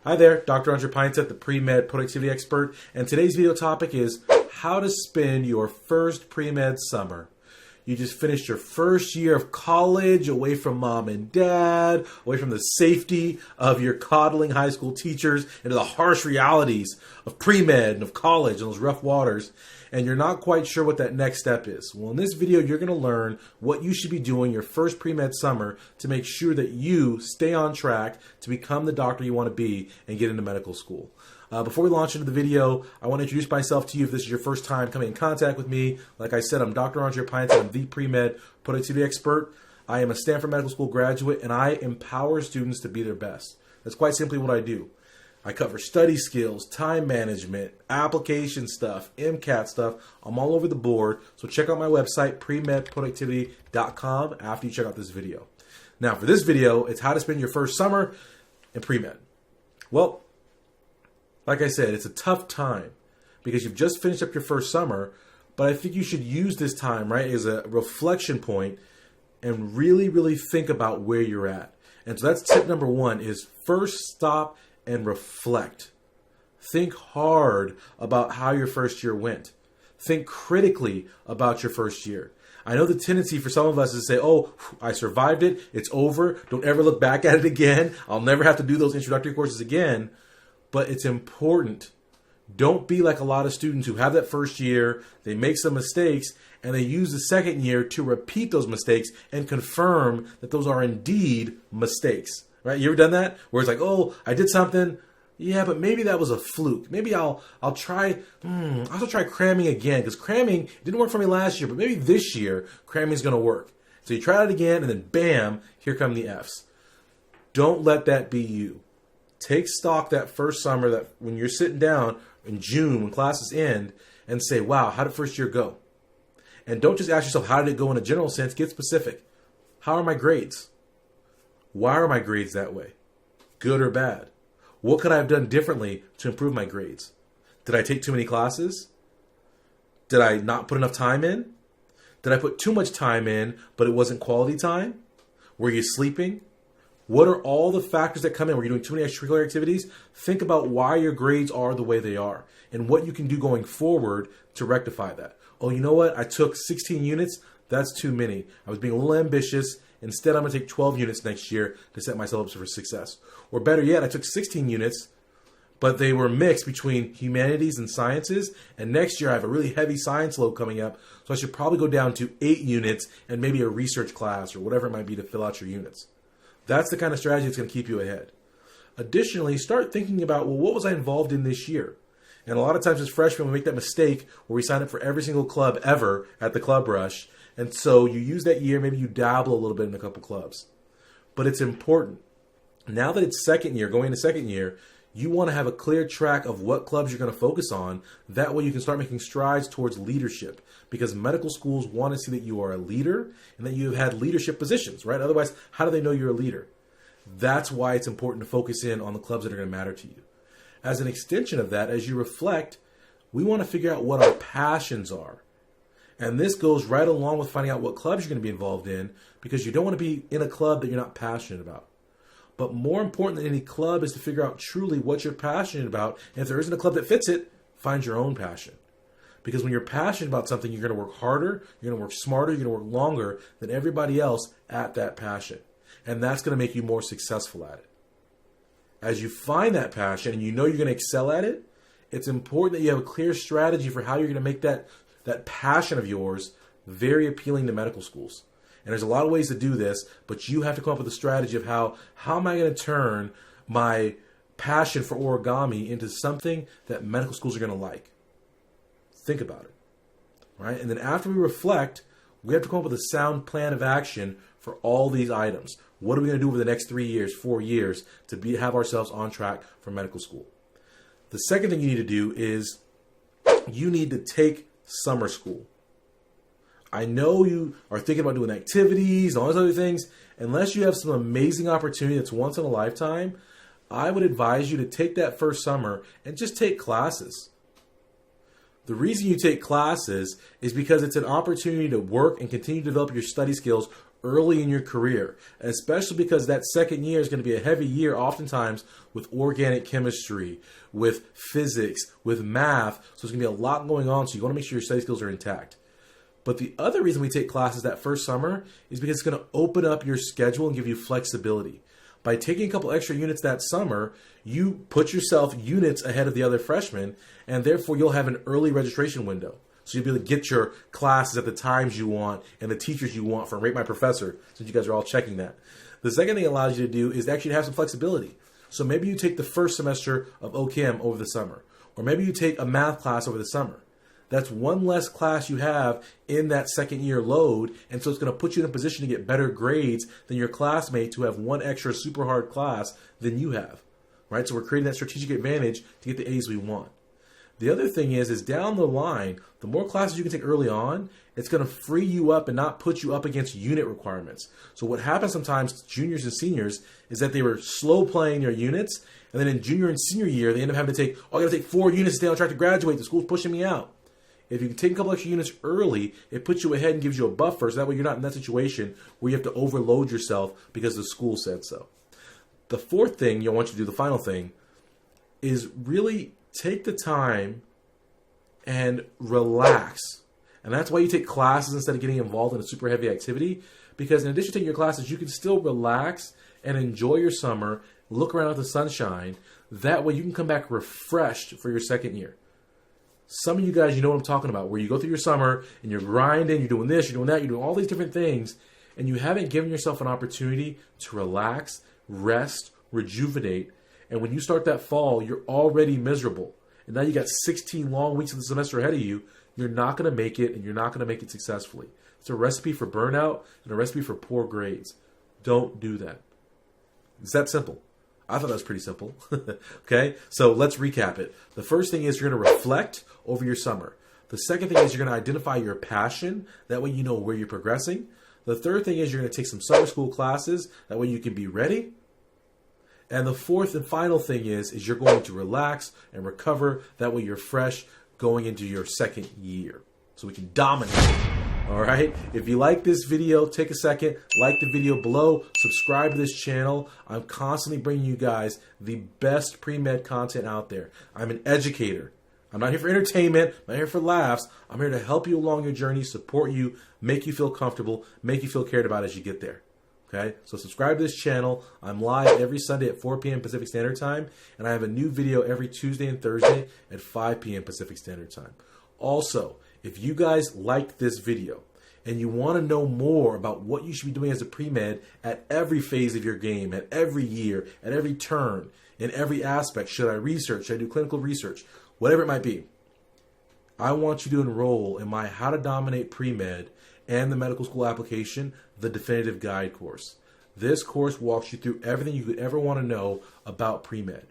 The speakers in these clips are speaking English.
Hi there, Dr. Pinesett, the pre-med productivity expert, and today's video topic is how to spend your first pre-med summer. You just finished your first year of college, away from mom and dad, away from the safety of your coddling high school teachers, into the harsh realities of pre-med and of college and those rough waters, and you're not quite sure what that next step is. Well, in this video, you're going to learn what you should be doing your first pre-med summer to make sure that you stay on track to become the doctor you want to be and get into medical school. Before we launch into the video, I want to introduce myself to you if this is your first time coming in contact with me. Like I said, I'm Dr. Pinesett. I'm the pre-med productivity expert. I am a Stanford medical school graduate, and I empower students to be their best. That's quite simply what I do. I cover study skills, time management, application stuff, 𝐖𝐞𝐥𝐜𝐸 stuff. I'm all over the board. So check out my website, premedproductivity.com, after you check out this video. Now, for this video, it's how to spend your first summer in pre-med. Well, like I said, it's a tough time because you've just finished up your first summer, but I think you should use this time, right, as a reflection point and really think about where you're at. And so that's tip number one, is first stop and reflect. Think hard about how your first year went. Think critically about your first year. I know the tendency for some of us is to say, oh, I survived it, it's over, don't ever look back at it again, I'll never have to do those introductory courses again. But it's important. Don't be like a lot of students who have that first year, they make some mistakes, and they use the second year to repeat those mistakes and confirm that those are indeed mistakes. Right? You ever done that? Where it's like, oh, I did something. Yeah, but maybe that was a fluke. Maybe I'll try cramming again, because cramming didn't work for me last year, but maybe this year cramming is going to work. So you try it again, and then bam, here come the F's. Don't let that be you. Take stock that first summer, that when you're sitting down in June when classes end, and say, wow, how did first year go? And don't just ask yourself, how did it go in a general sense? Get specific. How are my grades? Why are my grades that way? Good or bad? What could I have done differently to improve my grades? Did I take too many classes? Did I not put enough time in? Did I put too much time in, but it wasn't quality time? Were you sleeping? What are all the factors that come in? Were you doing too many extracurricular activities? Think about why your grades are the way they are and what you can do going forward to rectify that. Oh, you know what? I took 16 units. That's too many. I was being a little ambitious. Instead, I'm going to take 12 units next year to set myself up for success. Or better yet, I took 16 units, but they were mixed between humanities and sciences. And next year, I have a really heavy science load coming up. So I should probably go down to 8 units and maybe a research class or whatever it might be to fill out your units. That's the kind of strategy that's going to keep you ahead. Additionally, start thinking about, well, what was I involved in this year? And a lot of times as freshmen, we make that mistake where we sign up for every single club ever at the club rush. And so you use that year, maybe you dabble a little bit in a couple clubs. But it's important. Now that it's second year, going into second year, you want to have a clear track of what clubs you're going to focus on. That way you can start making strides towards leadership, because medical schools want to see that you are a leader and that you have had leadership positions, right? Otherwise, how do they know you're a leader? That's why it's important to focus in on the clubs that are going to matter to you. As an extension of that, as you reflect, we want to figure out what our passions are. And this goes right along with finding out what clubs you're going to be involved in, because you don't want to be in a club that you're not passionate about. But more important than any club is to figure out truly what you're passionate about. And if there isn't a club that fits it, find your own passion. Because when you're passionate about something, you're going to work harder, you're going to work smarter, you're going to work longer than everybody else at that passion. And that's going to make you more successful at it. As you find that passion and you know you're going to excel at it, it's important that you have a clear strategy for how you're going to make that passion of yours very appealing to medical schools. And there's a lot of ways to do this, but you have to come up with a strategy of how am I going to turn my passion for origami into something that medical schools are going to like. Think about it. Right? And then after we reflect, we have to come up with a sound plan of action for all these items. What are we going to do over the next 3 years, 4 years to have ourselves on track for medical school? The second thing you need to do is you need to take summer school. I know you are thinking about doing activities and all those other things. Unless you have some amazing opportunity that's once in a lifetime, I would advise you to take that first summer and just take classes. The reason you take classes is because it's an opportunity to work and continue to develop your study skills early in your career, especially because that second year is going to be a heavy year oftentimes with organic chemistry, with physics, with math. So there's going to be a lot going on, so you want to make sure your study skills are intact. But the other reason we take classes that first summer is because it's going to open up your schedule and give you flexibility. By taking a couple extra units that summer, you put yourself units ahead of the other freshmen, and therefore you'll have an early registration window. So you'll be able to get your classes at the times you want and the teachers you want from Rate My Professor, since you guys are all checking that. The second thing it allows you to do is actually to have some flexibility. So maybe you take the first semester of OChem over the summer, or maybe you take a math class over the summer. That's one less class you have in that second year load, and so it's going to put you in a position to get better grades than your classmates who have one extra super hard class than you have, right? So we're creating that strategic advantage to get the A's we want. The other thing is down the line, the more classes you can take early on, it's going to free you up and not put you up against unit requirements. So what happens sometimes to juniors and seniors is that they were slow playing their units, and then in junior and senior year, they end up having to take, I got to take 4 units to stay on track to graduate. The school's pushing me out. If you can take a couple extra units early, it puts you ahead and gives you a buffer, so that way you're not in that situation where you have to overload yourself because the school said so. The fourth thing I want you to do, the final thing, is really take the time and relax. And that's why you take classes instead of getting involved in a super heavy activity, because in addition to taking your classes, you can still relax and enjoy your summer, look around at the sunshine. That way you can come back refreshed for your second year. Some of you guys, you know what I'm talking about, where you go through your summer and you're grinding, you're doing this, you're doing that, you're doing all these different things, and you haven't given yourself an opportunity to relax, rest, rejuvenate, and when you start that fall, you're already miserable. And now you got 16 long weeks of the semester ahead of you. You're not going to make it, and you're not going to make it successfully. It's a recipe for burnout and a recipe for poor grades. Don't do that. It's that simple. I thought that was pretty simple. Okay, so let's recap it. The first thing is you're going to reflect over your summer. The second thing is you're going to identify your passion. That way you know where you're progressing. The third thing is you're going to take some summer school classes. That way you can be ready. And the fourth and final thing is you're going to relax and recover. That way you're fresh going into your second year. So we can dominate. All right. If you like this video, take a second, like the video below, subscribe to this channel. I'm constantly bringing you guys the best pre-med content out there. I'm an educator. I'm not here for entertainment. I'm not here for laughs. I'm here to help you along your journey, support you, make you feel comfortable, make you feel cared about as you get there. Okay, so subscribe to this channel. I'm live every Sunday at 4 p.m. Pacific Standard Time, and I have a new video every Tuesday and Thursday at 5 p.m. Pacific Standard Time. Also, if you guys liked this video and you want to know more about what you should be doing as a pre-med at every phase of your game, at every year, at every turn, in every aspect, should I research, should I do clinical research, whatever it might be, I want you to enroll in my How to Dominate Pre-Med and the medical school application, the definitive guide course. This course walks you through everything you could ever want to know about pre-med.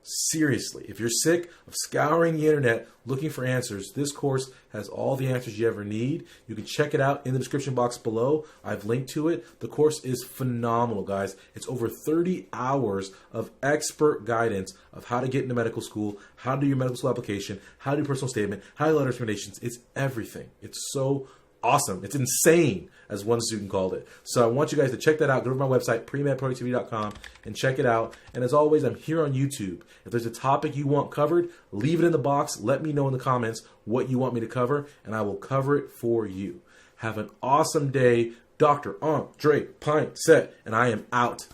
Seriously, if you're sick of scouring the internet looking for answers, this course has all the answers you ever need. You can check it out in the description box below. I've linked to it. The course is phenomenal, guys. It's over 30 hours of expert guidance of how to get into medical school, how to do your medical school application, how to do personal statement, how to letter recommendations. It's everything. It's so awesome. It's insane, as one student called it. So I want you guys to check that out. Go to my website, premedproductivity.com, and check it out. And as always, I'm here on YouTube. If there's a topic you want covered, leave it in the box. Let me know in the comments what you want me to cover, and I will cover it for you. Have an awesome day. Dr. Andre Pinesett, and I am out.